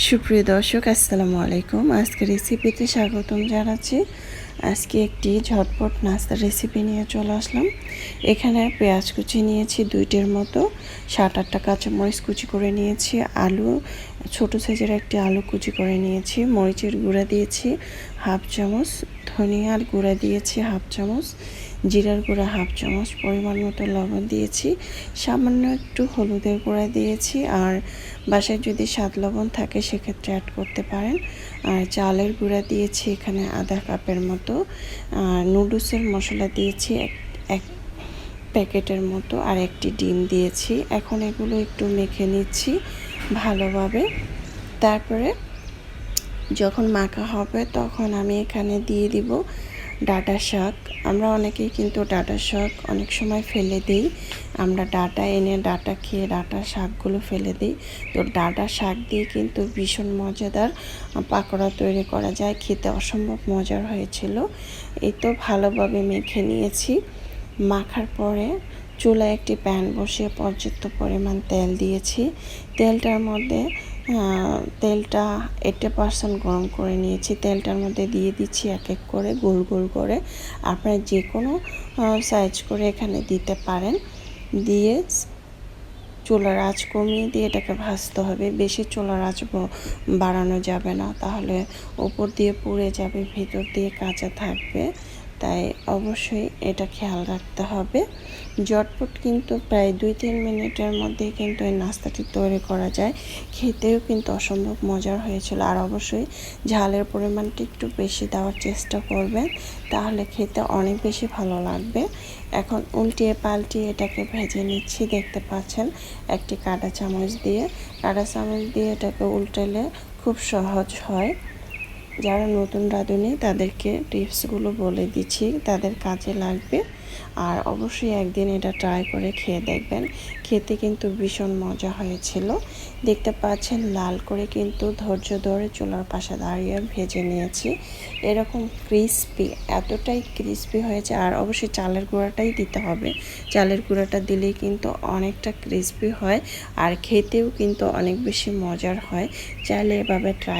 সুপ্রিয় দর্শক আসসালামু আলাইকুম। আজকে রেসিপিতে স্বাগতম জানাচ্ছি। আজকে একটি ঝটপট নাস্তার রেসিপি নিয়ে চলে আসলাম। এখানে পেঁয়াজ কুচি নিয়েছি 2টির মতো, 7-8টা কাঁচামরিচ কুচি করে নিয়েছি, আলু ছোট সাইজের একটি আলু কুচি করে নিয়েছি, মরিচের গুঁড়া দিয়েছি 1/2 চামচ, ধনিয়ার গুঁড়া দিয়েছি 1/2 চামচ, জিরার গুঁড়া 1/2 চামচ, পরিমাণ মতো লবণ দিয়েছি, সামান্য একটু হলুদের গুঁড়া দিয়েছি, আর বাসায় যদি স্বাদ লবণ থাকে সেক্ষেত্রে অ্যাড করতে পারেন। আর চালের গুঁড়া দিয়েছি এখানে আধা কাপের মতো, আর নুডলসের মশলা দিয়েছি এক প্যাকেটের মতো, আর একটি ডিম দিয়েছি। এখন এগুলো একটু মেখে নিচ্ছি ভালোভাবে। তারপরে যখন মাখা হবে তখন আমি এখানে দিয়ে দিব ডাঁটা শাক। আমরা অনেকেই কিন্তু ডাঁটা শাক অনেক সময় ফেলে দিই। আমরা ডাঁটা এনে ডাঁটা খেয়ে ডাঁটা শাকগুলো ফেলে দিই। তো ডাঁটা শাক দিয়ে কিন্তু ভীষণ মজাদার পাকোড়া তৈরি করা যায়, খেতে অসম্ভব মজার হয়েছিল। এই তো ভালোভাবে মেখে নিয়েছি। মাখার পরে চুলায় একটি প্যান বসিয়ে পর্যাপ্ত পরিমাণ তেল দিয়েছি। তেলটার মধ্যে তেলটা 80% গরম করে নিয়েছি। তেলটার মধ্যে দিয়ে দিচ্ছি এক এক করে গোল গোল করে। আপনারা যে কোনো সাইজ করে এখানে দিতে পারেন। দিয়ে চুলার আঁচ কমিয়ে দিয়ে এটাকে ভাজতে হবে। বেশি চুলার আঁচ বাড়ানো যাবে না, তাহলে উপর দিয়ে পুড়ে যাবে, ভেতর দিয়ে কাঁচা থাকবে। তাই অবশ্যই এটা খেয়াল রাখতে হবে। ঝটপট কিন্তু প্রায় 2-3 মিনিটের মধ্যেই কিন্তু এই নাস্তাটি তৈরি করা যায়। খেতেও কিন্তু অসম্ভব মজার হয়েছিল। আর অবশ্যই ঝালের পরিমাণটি একটু বেশি দেওয়ার চেষ্টা করবেন, তাহলে খেতে অনেক বেশি ভালো লাগবে। এখন উল্টিয়ে পাল্টিয়ে এটাকে ভেজে নিচ্ছি। দেখতে পাচ্ছেন একটি কাঁটা চামচ দিয়ে এটাকে উল্টালে খুব সহজ হয়। যারা নতুন রাঁধুনি তাদেরকে টিপসগুলো বলে দিচ্ছি, তাদের কাজে লাগবে। আর অবশ্যই একদিন এটা ট্রাই করে খেয়ে দেখবেন, খেতে কিন্তু ভীষণ মজা হয়েছিল। দেখতে পাচ্ছেন লাল করে কিন্তু ধৈর্য ধরে চুলার পাশে দাঁড়িয়ে ভেজে নিয়েছি। এরকম ক্রিস্পি, এতটাই ক্রিস্পি হয়েছে। আর অবশ্যই চালের গুঁড়াটাই দিতে হবে। চালের গুঁড়াটা দিলেই কিন্তু অনেকটা ক্রিস্পি হয়, আর খেতেও কিন্তু অনেক বেশি মজার হয়। চাইলে এভাবে ট্রাই